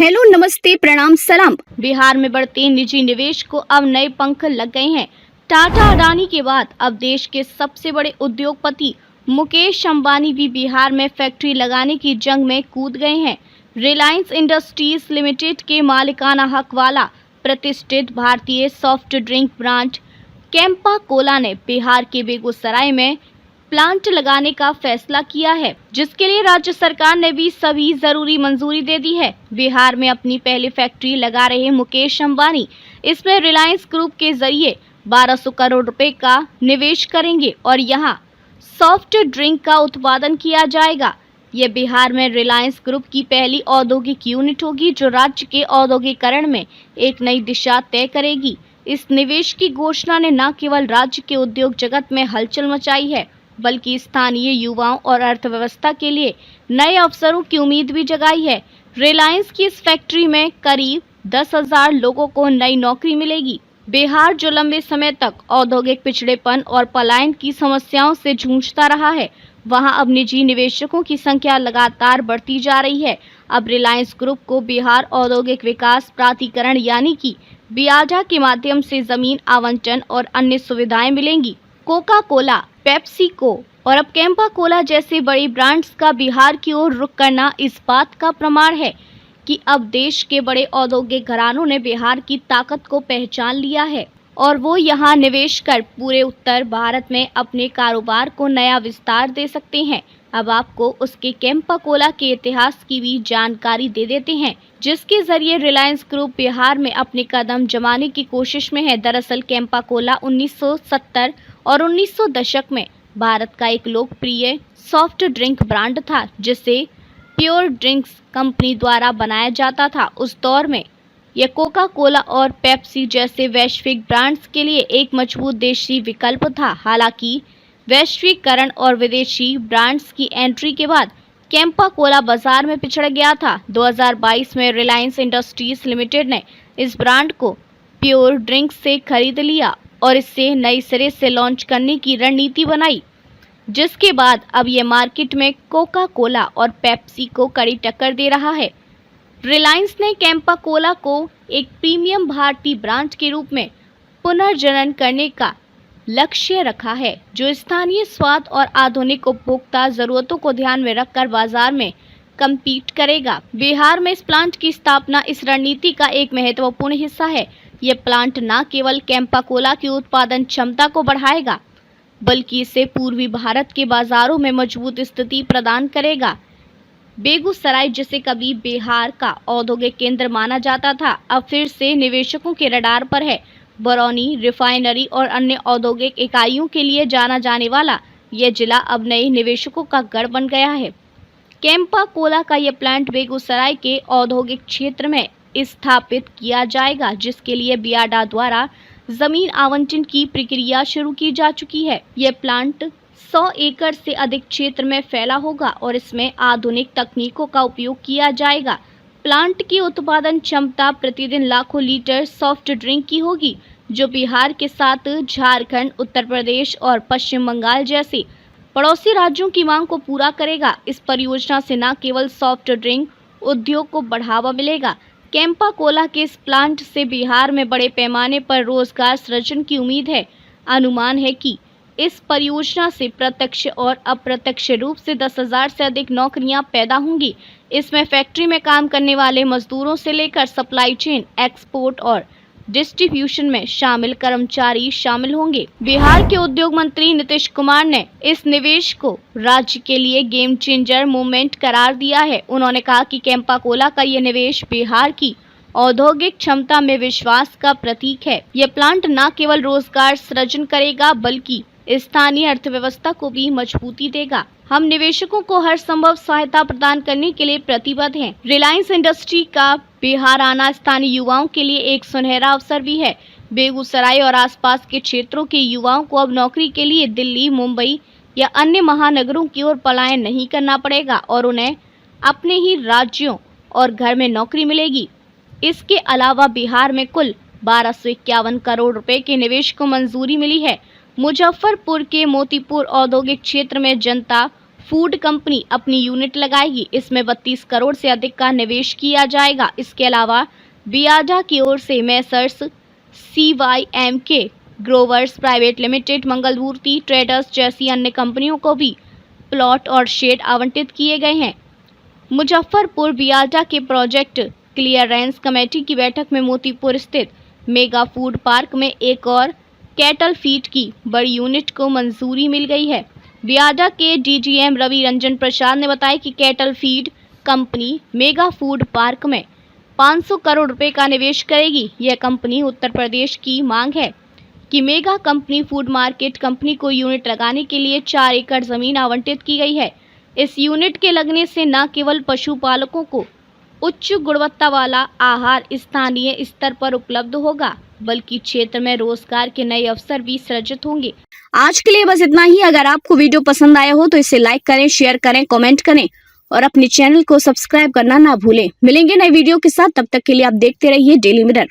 Hello, नमस्ते, प्रणाम, सलाम। बिहार में बढ़ते निजी निवेश को अब नए पंख लग गए हैं। टाटा अडानी के बाद अब देश के सबसे बड़े उद्योगपति मुकेश अंबानी भी बिहार में फैक्ट्री लगाने की जंग में कूद गए हैं। रिलायंस इंडस्ट्रीज लिमिटेड के मालिकाना हक वाला प्रतिष्ठित भारतीय soft drink brand Campa Cola ने बिहार के बेगूसराय में प्लांट लगाने का फैसला किया है, जिसके लिए राज्य सरकार ने भी सभी जरूरी मंजूरी दे दी है। बिहार में अपनी पहली फैक्ट्री लगा रहे मुकेश अंबानी इसमें रिलायंस ग्रुप के जरिए 1200 करोड़ रुपए का निवेश करेंगे और यहां सॉफ्ट ड्रिंक का उत्पादन किया जाएगा। ये बिहार में रिलायंस ग्रुप की पहली औद्योगिक यूनिट होगी, जो राज्य के औद्योगिकरण में एक नई दिशा तय करेगी। इस निवेश की घोषणा ने न केवल राज्य के उद्योग जगत में हलचल मचाई है, बल्कि स्थानीय युवाओं और अर्थव्यवस्था के लिए नए अवसरों की उम्मीद भी जगाई है। रिलायंस की इस फैक्ट्री में करीब 10,000 लोगों को नई नौकरी मिलेगी। बिहार जो लंबे समय तक औद्योगिक पिछड़ेपन और पलायन की समस्याओं से जूझता रहा है, वहां अब निजी निवेशकों की संख्या लगातार बढ़ती जा रही है। अब रिलायंस ग्रुप को बिहार औद्योगिक विकास प्राधिकरण यानी कि बियाडा के माध्यम से जमीन आवंटन और अन्य सुविधाएं मिलेंगी। कोका कोला, पेप्सिको और अब कैंपा कोला जैसे बड़ी ब्रांड्स का बिहार की ओर रुख करना इस बात का प्रमाण है कि अब देश के बड़े औद्योगिक घरानों ने बिहार की ताकत को पहचान लिया है और वो यहाँ निवेश कर पूरे उत्तर भारत में अपने कारोबार को नया विस्तार दे सकते हैं। अब आपको उसके कैंपा कोला के इतिहास की भी जानकारी दे देते हैं, जिसके जरिए रिलायंस ग्रुप बिहार में अपने कदम जमाने की कोशिश में है। दरअसल कैंपा कोला 1970 और 1900 दशक में भारत का एक लोकप्रिय सॉफ्ट ड्रिंक ब्रांड था, जिसे प्योर ड्रिंक्स कंपनी द्वारा बनाया जाता था। उस दौर में यह कोका कोला और पेप्सी जैसे वैश्विक ब्रांड्स के लिए एक मजबूत देशी विकल्प था। हालांकि वैश्वीकरण और विदेशी ब्रांड्स की एंट्री के बाद कैंपा कोला बाजार में पिछड़ गया था। 2022 में रिलायंस इंडस्ट्रीज लिमिटेड ने इस ब्रांड को प्योर ड्रिंक्स से खरीद लिया और इसे नई सिरे से लॉन्च करने की रणनीति बनाई, जिसके बाद अब ये मार्केट में कोका कोला और पेप्सी को कड़ी टक्कर दे रहा है। रिलायंस ने कैंपा कोला को एक प्रीमियम भारतीय ब्रांड के रूप में पुनर्जनन करने का लक्ष्य रखा है, जो स्थानीय स्वाद और आधुनिक उपभोक्ता जरूरतों को ध्यान में रखकर बाजार में कम्पीट करेगा। बिहार में इस प्लांट की स्थापना इस रणनीति का एक महत्वपूर्ण हिस्सा है। ये प्लांट न केवल कैंपा कोला की उत्पादन क्षमता को बढ़ाएगा, बल्कि इसे पूर्वी भारत के बाजारों में मजबूत स्थिति प्रदान करेगा। बेगूसराय, जिसे कभी बिहार का औद्योगिक केंद्र माना जाता था, अब फिर से निवेशकों के रडार पर है। बरौनी रिफाइनरी और अन्य औद्योगिक इकाइयों के लिए जाना जाने वाला यह जिला अब नए निवेशकों का गढ़ बन गया है। कैंपा कोला का यह प्लांट बेगूसराय के औद्योगिक क्षेत्र में स्थापित किया जाएगा, जिसके लिए बियाडा द्वारा जमीन आवंटन की प्रक्रिया शुरू की जा चुकी है। यह प्लांट 100 एकड़ से अधिक क्षेत्र में फैला होगा और इसमें आधुनिक तकनीकों का उपयोग किया जाएगा। प्लांट की उत्पादन क्षमता प्रतिदिन लाखों लीटर सॉफ्ट ड्रिंक की होगी, जो बिहार के साथ झारखंड, उत्तर प्रदेश और पश्चिम बंगाल जैसे पड़ोसी राज्यों की मांग को पूरा करेगा। इस परियोजना से न केवल सॉफ्ट ड्रिंक उद्योग को बढ़ावा मिलेगा, कैंपा कोला के इस प्लांट से बिहार में बड़े पैमाने पर रोजगार सृजन की उम्मीद है। अनुमान है कि इस परियोजना से प्रत्यक्ष और अप्रत्यक्ष रूप से 10,000 से अधिक नौकरियां पैदा होंगी। इसमें फैक्ट्री में काम करने वाले मजदूरों से लेकर सप्लाई चेन, एक्सपोर्ट और डिस्ट्रीब्यूशन में शामिल कर्मचारी शामिल होंगे। बिहार के उद्योग मंत्री नीतीश कुमार ने इस निवेश को राज्य के लिए गेम चेंजर मूवमेंट करार दिया है। उन्होंने कहा कि कैंपा कोला का ये निवेश बिहार की औद्योगिक क्षमता में विश्वास का प्रतीक है। यह प्लांट न केवल रोजगार सृजन करेगा, बल्कि स्थानीय अर्थव्यवस्था को भी मजबूती देगा। हम निवेशकों को हर संभव सहायता प्रदान करने के लिए प्रतिबद्ध हैं। रिलायंस इंडस्ट्री का बिहार आना स्थानीय युवाओं के लिए एक सुनहरा अवसर भी है। बेगूसराय और आसपास के क्षेत्रों के युवाओं को अब नौकरी के लिए दिल्ली, मुंबई या अन्य महानगरों की ओर पलायन नहीं करना पड़ेगा और उन्हें अपने ही राज्यों और घर में नौकरी मिलेगी। इसके अलावा बिहार में कुल 1251 करोड़ रुपए के निवेश को मंजूरी मिली है। मुजफ्फरपुर के मोतीपुर औद्योगिक क्षेत्र में जनता फूड कंपनी अपनी यूनिट लगाएगी। इसमें 32 करोड़ से अधिक का निवेश किया जाएगा। इसके अलावा बियाडा की ओर से messrs CYMK growers private limited, Mangalmurti traders जैसी अन्य कंपनियों को भी प्लॉट और शेड आवंटित किए गए हैं। मुजफ्फरपुर बियाडा के प्रोजेक्ट क्लियरेंस कमेटी की बैठक में मोतीपुर स्थित मेगा फूड पार्क में एक और कैटल फीड की बड़ी यूनिट को मंजूरी मिल गई है। बियाडा के DGM रवि रंजन प्रसाद ने बताया कि cattle feed company mega food park में 500 करोड़ रुपए का निवेश करेगी। यह कंपनी उत्तर प्रदेश की मांग है कि mega company food market company को यूनिट लगाने के लिए 4 एकड़ जमीन आवंटित की गई है। इस यूनिट के लगने से न केवल पशुपालकों को उच्च गुणवत्ता वाला आहार स्थानीय स्तर पर उपलब्ध होगा, बल्कि क्षेत्र में रोजगार के नए अवसर भी सृजित होंगे। आज के लिए बस इतना ही। अगर आपको वीडियो पसंद आया हो तो इसे लाइक करें, शेयर करें, कमेंट करें और अपने चैनल को सब्सक्राइब करना ना भूलें। मिलेंगे नए वीडियो के साथ, तब तक के लिए आप देखते रहिए डेली मिरर।